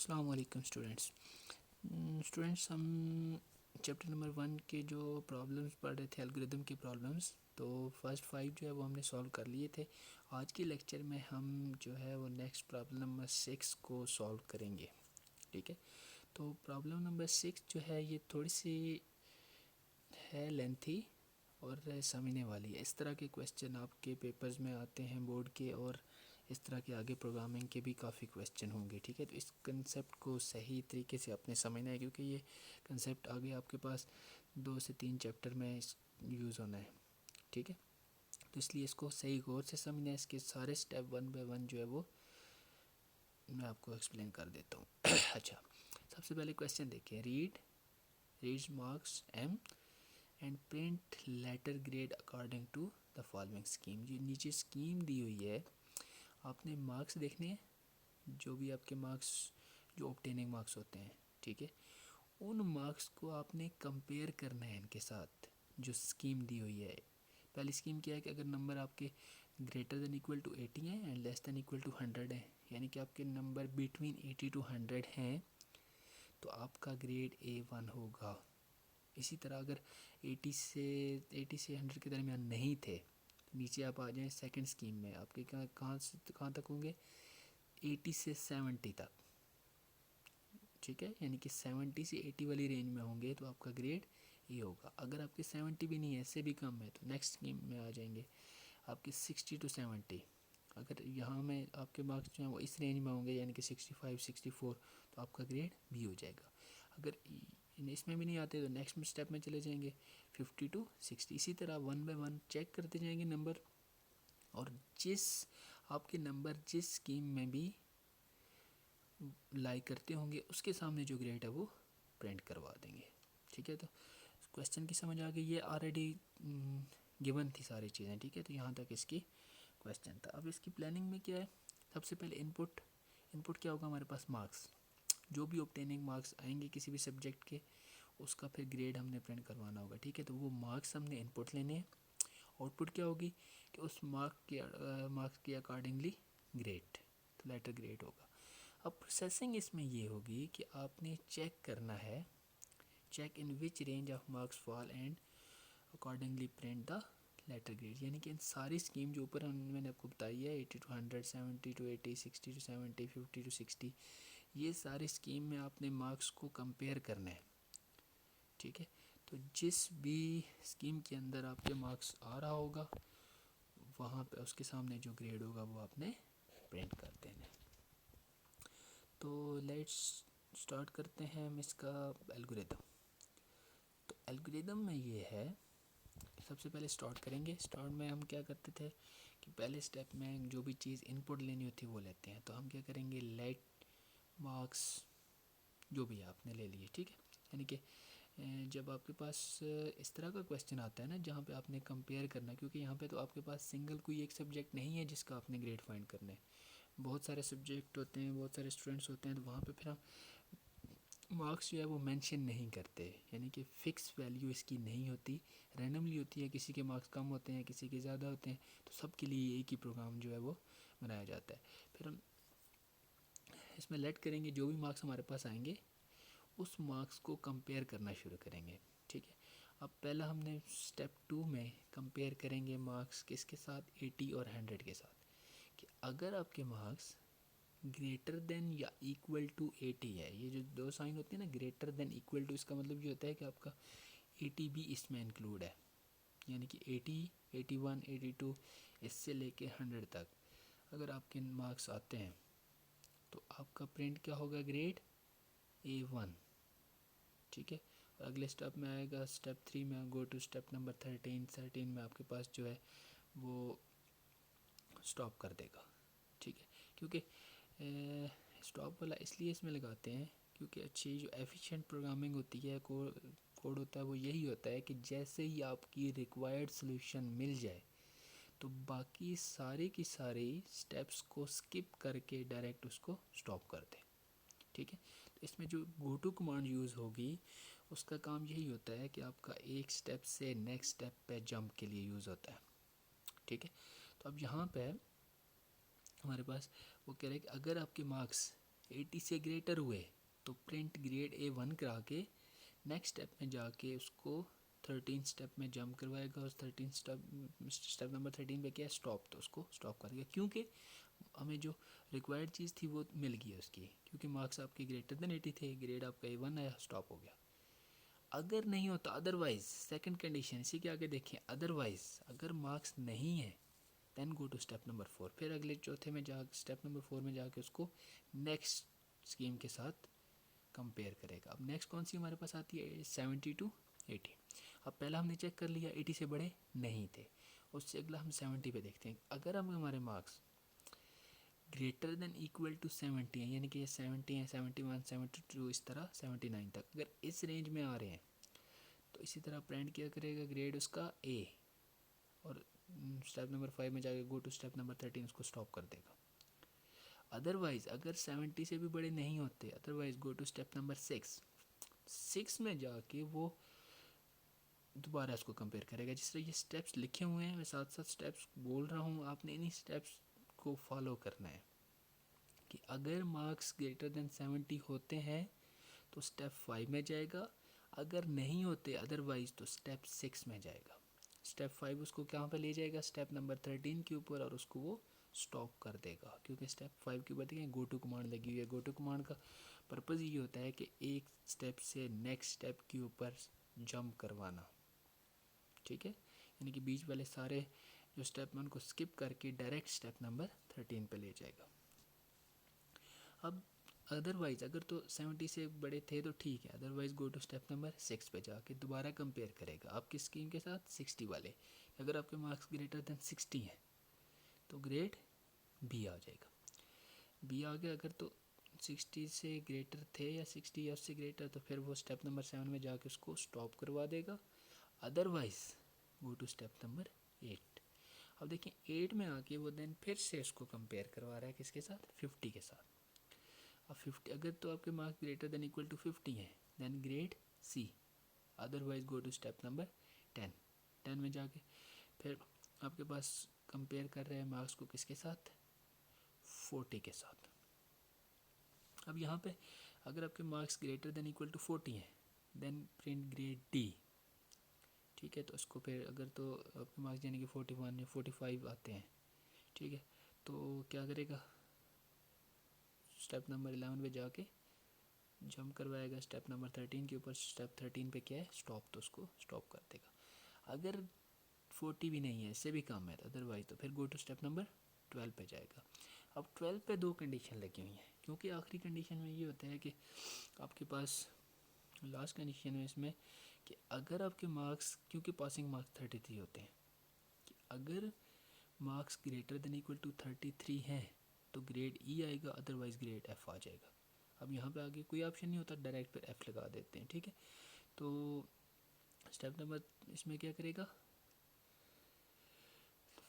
अस्सलाम वालेकुम स्टूडेंट्स, हम चैप्टर नंबर 1 के जो प्रॉब्लम्स पढ़ रहे थे एल्गोरिदम के प्रॉब्लम्स। तो फर्स्ट 5 जो है वो हमने सॉल्व कर लिए थे। आज के लेक्चर में हम जो है वो नेक्स्ट प्रॉब्लम नंबर 6 को सॉल्व करेंगे। ठीक है, तो प्रॉब्लम नंबर 6 जो है ये थोड़ी सी है लेंथी और समझने वाली है। इस तरह के क्वेश्चन आपके पेपर्स में आते हैं बोर्ड के, और इस तरह के आगे प्रोग्रामिंग के भी काफ़ी क्वेश्चन होंगे। ठीक है, तो इस कंसेप्ट को सही तरीके से आपने समझना है, क्योंकि ये कंसेप्ट आगे आपके पास 2 से 3 चैप्टर में यूज़ होना है। ठीक है, तो इसलिए इसको सही गौर से समझना है। इसके सारे स्टेप 1 बाय 1 जो है वो मैं आपको एक्सप्लेन कर देता हूँ। अच्छा, सबसे पहले क्वेश्चन देखिए। Reads marks M and print letter grade according to the following scheme. जो नीचे स्कीम दी हुई है, आपने मार्क्स देखने हैं, जो भी आपके मार्क्स जो ऑब्टेनिंग मार्क्स होते हैं। ठीक है, उन मार्क्स को आपने कंपेयर करना है इनके साथ जो स्कीम दी हुई है। पहली स्कीम क्या है कि अगर नंबर आपके ग्रेटर देन इक्वल टू 80 है and less than equal to 100 है, यानी कि आपके नंबर बिटवीन 80 टू 100 हैं, तो आपका ग्रेड A1 होगा। इसी तरह अगर 80 से 100 के दरमियान नहीं थे, तो नीचे आप आ जाएं सेकंड स्कीम में, आपके कहाँ तक होंगे, 80 से 70 तक। ठीक है, यानी कि 70 से 80 वाली रेंज में होंगे तो आपका ग्रेड ए होगा। अगर आपके 70 भी नहीं है, इससे भी कम है, तो नेक्स्ट स्कीम में आ जाएंगे आपके 60 टू 70। अगर यहाँ में आपके मार्क्स जो हैं वो इस रेंज में होंगे, यानी कि 65 64, तो आपका ग्रेड बी हो जाएगा। अगर इसमें भी नहीं आते तो नेक्स्ट स्टेप में चले जाएंगे 50 टू 60। इसी तरह 1 बाय 1 चेक करते जाएंगे नंबर, और आपके नंबर जिस स्कीम में भी लाई करते होंगे उसके सामने जो ग्रेड है वो प्रिंट करवा देंगे। ठीक है, तो क्वेश्चन की समझ आ गई। ये ऑलरेडी गिवन थी सारी चीज़ें। ठीक है, तो यहाँ तक इसकी क्वेश्चन था। अब इसकी प्लानिंग में क्या है, सबसे पहले इनपुट क्या होगा हमारे पास, मार्क्स। जो भी ऑब्टेनिंग मार्क्स आएंगे किसी भी सब्जेक्ट के, उसका फिर ग्रेड हमने प्रिंट करवाना होगा। ठीक है, तो वो मार्क्स हमने इनपुट लेने हैं। आउटपुट क्या होगी कि उस मार्क्स के अकॉर्डिंगली ग्रेड, तो लेटर ग्रेड होगा। अब प्रोसेसिंग इसमें ये होगी कि आपने चेक करना है, check in which range of marks fall and accordingly print the letter grade. यानी कि इन सारी स्कीम जो ऊपर मैंने आपको बताई है, 80 टू 100, 70 टू 80, 60 टू 70, 50 टू 60, ये सारी स्कीम में आपने मार्क्स को कंपेयर करना है। ठीक है, तो जिस भी स्कीम के अंदर आपके मार्क्स आ रहा होगा, वहाँ पे उसके सामने जो ग्रेड होगा वो आपने प्रिंट कर देना है। तो लेट्स स्टार्ट करते हैं हम इसका एल्गोरिदम। तो एल्गोरिदम में ये है, सबसे पहले स्टार्ट करेंगे। स्टार्ट में हम क्या करते थे कि पहले स्टेप में जो भी चीज़ इनपुट लेनी होती है वो लेते हैं। तो हम क्या करेंगे, लेट मार्क्स जो भी आपने ले लिए। ठीक है, यानी कि जब आपके पास इस तरह का क्वेश्चन आता है ना, जहाँ पे आपने कंपेयर करना, क्योंकि यहाँ पे तो आपके पास सिंगल कोई एक सब्जेक्ट नहीं है जिसका आपने ग्रेड फाइंड करना है। बहुत सारे सब्जेक्ट होते हैं, बहुत सारे स्टूडेंट्स होते हैं, तो वहाँ पे फिर हम मार्क्स जो है वो मेंशन नहीं करते, यानी कि फ़िक्स वैल्यू इसकी नहीं होती, रैंडमली होती है। किसी के मार्क्स कम होते हैं, किसी के ज़्यादा होते हैं, तो सबके लिए एक ही प्रोग्राम जो है वो बनाया जाता है। फिर हम इसमें लेट करेंगे, जो भी मार्क्स हमारे पास आएंगे उस मार्क्स को कंपेयर करना शुरू करेंगे। ठीक है, अब पहला हमने स्टेप 2 में कंपेयर करेंगे मार्क्स किसके साथ, 80 और 100 के साथ। कि अगर आपके मार्क्स ग्रेटर देन या इक्वल टू 80 है, ये जो दो साइन होते हैं ना, ग्रेटर देन इक्वल टू, इसका मतलब ये होता है कि आपका 80 भी इसमें इंक्लूड है, यानी कि 80 81 82 इससे लेके 100 तक अगर आपके मार्क्स आते हैं, तो आपका प्रिंट क्या होगा, ग्रेड A1। ठीक है, और अगले स्टेप में आएगा स्टेप 3 में, गो टू स्टेप नंबर 13 में आपके पास जो है वो स्टॉप कर देगा। ठीक है, क्योंकि स्टॉप वाला इसलिए इसमें लगाते हैं क्योंकि अच्छी जो एफिशिएंट प्रोग्रामिंग होती है, कोड होता है, वो यही होता है कि जैसे ही आपकी रिक्वायर्ड सॉल्यूशन मिल जाए, तो बाकी सारे की सारी स्टेप्स को स्किप करके डायरेक्ट उसको स्टॉप कर दे। ठीक है, तो इसमें जो गो टू कमांड यूज़ होगी, उसका काम यही होता है कि आपका एक स्टेप से नेक्स्ट स्टेप पे जंप के लिए यूज़ होता है। ठीक है, तो अब यहाँ पे हमारे पास वो कह रहे हैं कि अगर आपके मार्क्स 80 से ग्रेटर हुए तो प्रिंट ग्रेड A1 करा के नेक्स्ट स्टेप में जाके उसको 13 स्टेप में जंप करवाएगा और 13 स्टेप नंबर 13 पे क्या है, स्टॉप, तो उसको स्टॉप कर देगा क्योंकि हमें जो रिक्वायर्ड चीज़ थी वो मिल गई है उसकी, क्योंकि मार्क्स आपके ग्रेटर देन 80 थे, ग्रेड आपका A1 आया, स्टॉप हो गया। अगर नहीं होता अदरवाइज, सेकंड कंडीशन इसी के आगे देखें, अदरवाइज अगर मार्क्स नहीं है then go to step number 4, फिर अगले चौथे में जा स्टेप नंबर 4 में जाके उसको नेक्स्ट स्कीम के साथ कंपेयर करेगा। अब नेक्स्ट कौन सी हमारे पास आती है, 70 to 80। अब पहला हमने चेक कर लिया 80 से बड़े नहीं थे, उससे अगला हम 70 पे देखते हैं। अगर हम हमारे marks greater than equal to 70 है, यानी कि ये 70 है, 71, 72 इस तरह 79 तक अगर इस रेंज में आ रहे हैं तो इसी तरह प्रिंट क्या करेगा, ग्रेड उसका A, और स्टेप नंबर 5 में जाके गो टू स्टेप नंबर 13 उसको स्टॉप कर देगा। अदरवाइज अगर 70 से भी बड़े नहीं होते, otherwise go to step number 6 में जाके वो दोबारा इसको कंपेयर करेगा। जिस तरह ये स्टेप्स लिखे हुए हैं मैं साथ साथ स्टेप्स बोल रहा हूँ, आपने इन्हीं स्टेप्स को फॉलो करना है कि अगर मार्क्स ग्रेटर देन 70 होते हैं तो स्टेप 5 में जाएगा, अगर नहीं होते अदरवाइज तो स्टेप 6 में जाएगा। स्टेप 5 उसको कहाँ पे ले जाएगा, स्टेप नंबर 13 के ऊपर, और उसको वो स्टॉप कर देगा क्योंकि स्टेप 5 के ऊपर देखें गो टू कमांड लगी हुई है। गो टू कमांड का पर्पज़ ये होता है कि एक स्टेप से नेक्स्ट स्टेप के ऊपर जंप करवाना, ठीक है, यानी कि बीच वाले सारे जो स्टेप में उनको स्किप करके डायरेक्ट स्टेप नंबर 13 पे ले जाएगा। अब अदरवाइज अगर तो 70 से बड़े थे तो ठीक है, otherwise go to step number 6 पे जाके दोबारा कंपेयर करेगा आपकी स्कीम के साथ 60 वाले। अगर आपके मार्क्स ग्रेटर देन 60 हैं तो ग्रेड B आ जाएगा। B आ गया, अगर तो 60 से ग्रेटर थे या 60 या उससे ग्रेटर तो फिर वो स्टेप नंबर 7 में जाके उसको स्टॉप करवा देगा। Otherwise go to step number 8। अब देखिए 8 में आके वो देन फिर से उसको कंपेयर करवा रहा है किसके साथ, 50 के साथ। अब 50 अगर तो आपके marks greater than equal to 50 है then grade C, otherwise go to step number 10 में जाके फिर आपके पास कंपेयर कर रहे हैं मार्क्स को किसके साथ, 40 के साथ। अब यहाँ पे अगर आपके marks greater than equal to 40 है देन प्रिंट ग्रेड D, ठीक है, तो उसको फिर अगर तो आपके मार्क्स यानी कि 41 या 45 आते हैं, ठीक है, तो क्या करेगा, स्टेप नंबर 11 पे जाके जंप करवाएगा स्टेप नंबर 13 के ऊपर, स्टेप 13 पे क्या है, स्टॉप, तो उसको स्टॉप कर देगा। अगर 40 भी नहीं है, इससे भी कम है, अदरवाइज तो फिर गो टू स्टेप नंबर 12 पे जाएगा। अब 12 पे दो कंडीशन लगी हुई हैं, क्योंकि आखिरी कंडीशन में ये होता है कि आपके पास लास्ट कंडीशन में इसमें कि अगर आपके मार्क्स, क्योंकि पासिंग मार्क्स 33 होते हैं, कि अगर marks greater than equal to 33 हैं तो ग्रेड E आएगा, अदरवाइज ग्रेड F आ जाएगा। अब यहाँ पे आगे कोई ऑप्शन नहीं होता, डायरेक्ट फिर F लगा देते हैं, ठीक है। तो स्टेप नंबर इसमें क्या करेगा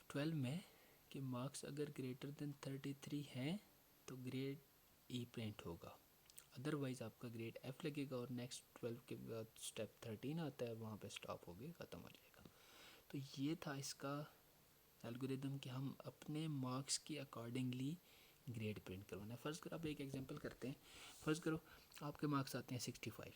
12 में कि मार्क्स अगर ग्रेटर देन 33 हैं तो ग्रेड E प्रिंट होगा, अदरवाइज़ आपका ग्रेड F लगेगा और नेक्स्ट 12 के बाद स्टेप 13 आता है, वहाँ पे स्टॉप हो गया, ख़त्म हो जाएगा। तो ये था इसका एल्गोरिदम कि हम अपने मार्क्स के अकॉर्डिंगली ग्रेड प्रिंट करवाना है। फ़र्ज़ करो आप एक एग्जांपल करते हैं, फ़र्ज़ करो आपके मार्क्स आते हैं 65,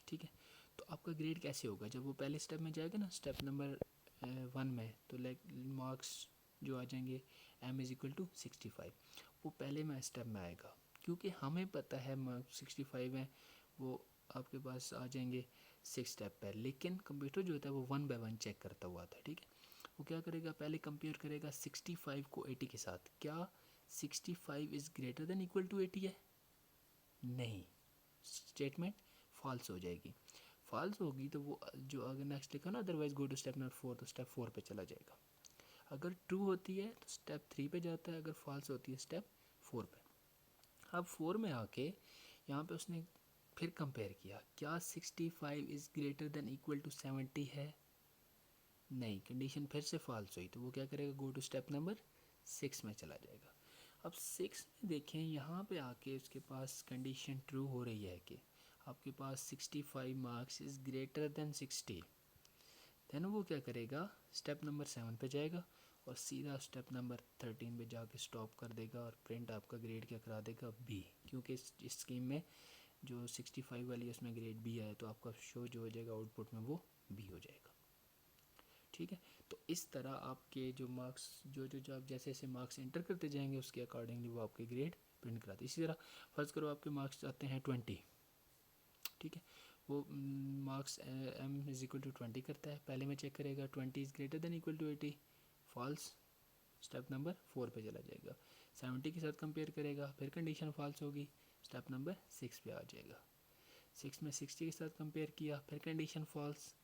ठीक है, तो आपका ग्रेड कैसे होगा, जब वो पहले स्टेप में जाएगा ना स्टेप नंबर 1 में, तो लाइक मार्क्स जो आ जाएंगे M इज़ इक्वल टू 65, वो पहले में स्टेप में आएगा, क्योंकि हमें पता है मार्क्स 65 है, वो आपके पास आ जाएंगे 6 स्टेप पर, लेकिन कंप्यूटर जो होता है वो 1 बाय 1 चेक करता हुआ आता है, ठीक है। वो क्या करेगा, पहले कंपेयर करेगा 65 को 80 के साथ, क्या 65 is greater than equal to 80 है, नहीं, स्टेटमेंट फॉल्स हो जाएगी। फॉल्स होगी तो वो जो अगर नेक्स्ट लिखा ना otherwise go to step number 4, तो स्टेप 4 पे चला जाएगा। अगर ट्रू होती है तो स्टेप 3 पे जाता है, अगर फॉल्स होती है स्टेप 4 पे। अब 4 में आके यहाँ पे उसने फिर कंपेयर किया, क्या 65 is greater than equal to 70 है, नहीं, कंडीशन फिर से फॉल्स हुई, तो वो क्या करेगा, गो टू स्टेप नंबर 6 में चला जाएगा। अब 6 में देखें यहाँ पे आके उसके पास कंडीशन ट्रू हो रही है कि आपके पास 65 marks is greater than 60, then वो क्या करेगा, स्टेप नंबर 7 पे जाएगा और सीधा स्टेप नंबर 13 पे जाके स्टॉप कर देगा और प्रिंट आपका ग्रेड क्या करा देगा, बी, क्योंकि इस स्कीम में जो 65 वाली उसमें ग्रेड बी आया, तो आपका शो जो हो जाएगा आउटपुट में वो बी हो जाएगा। ठीक है, तो इस तरह आपके जो मार्क्स जो आप जैसे जैसे मार्क्स एंटर करते जाएंगे उसके अकॉर्डिंगली वो आपके ग्रेड प्रिंट कराते हैं। इसी तरह फर्ज करो आपके मार्क्स आते हैं 20, ठीक है, वो marks m is equal to 20 करता है, पहले में चेक करेगा 20 is greater than equal to 80, false, step number 4 पे चला जाएगा, 70 के साथ कंपेयर करेगा, फिर कंडीशन फॉल्स होगी, स्टेप नंबर 6 पे आ जाएगा, 6 में 60 के साथ कंपेयर किया, फिर कंडीशन फॉल्स,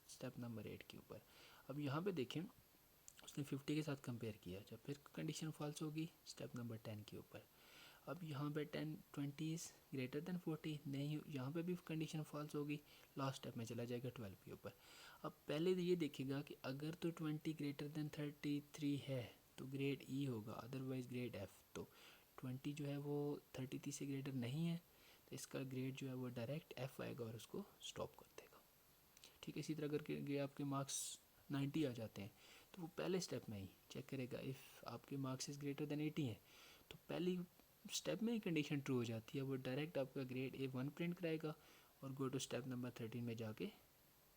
स्टेप नंबर 8 के ऊपर। अब यहाँ पे देखें उसने 50 के साथ कंपेयर किया, जब फिर कंडीशन फॉल्स होगी स्टेप नंबर 10 के ऊपर। अब यहाँ पे 20 इज़ ग्रेटर देन 40, नहीं, यहाँ पे भी कंडीशन फॉल्स होगी, लास्ट स्टेप में चला जाएगा 12 के ऊपर। अब पहले तो ये देखेगा कि अगर तो 20 ग्रेटर देन 33 है तो ग्रेड ई होगा, अदरवाइज ग्रेड एफ़। तो 20 जो है वो 33 से ग्रेटर नहीं है, तो इसका ग्रेड जो है वो डायरेक्ट एफ़ आएगा और उसको स्टॉप कर देगा। ठीक है, इसी तरह करके आपके मार्क्स 90 आ जाते हैं, तो वो पहले स्टेप में ही चेक करेगा, इफ़ आपके मार्क्स इज़ ग्रेटर देन 80 हैं तो पहली स्टेप में ही कंडीशन ट्रू हो जाती है, वो डायरेक्ट आपका ग्रेड A1 प्रिंट कराएगा और गो टू स्टेप नंबर 13 में जाके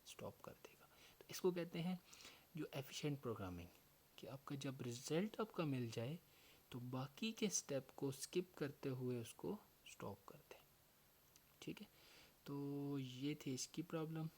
स्टॉप कर देगा। तो इसको कहते हैं जो एफिशिएंट प्रोग्रामिंग, कि आपका जब रिजल्ट आपका मिल जाए तो बाकी के स्टेप को स्किप करते हुए उसको स्टॉप कर दें। ठीक है, तो ये थी इसकी प्रॉब्लम।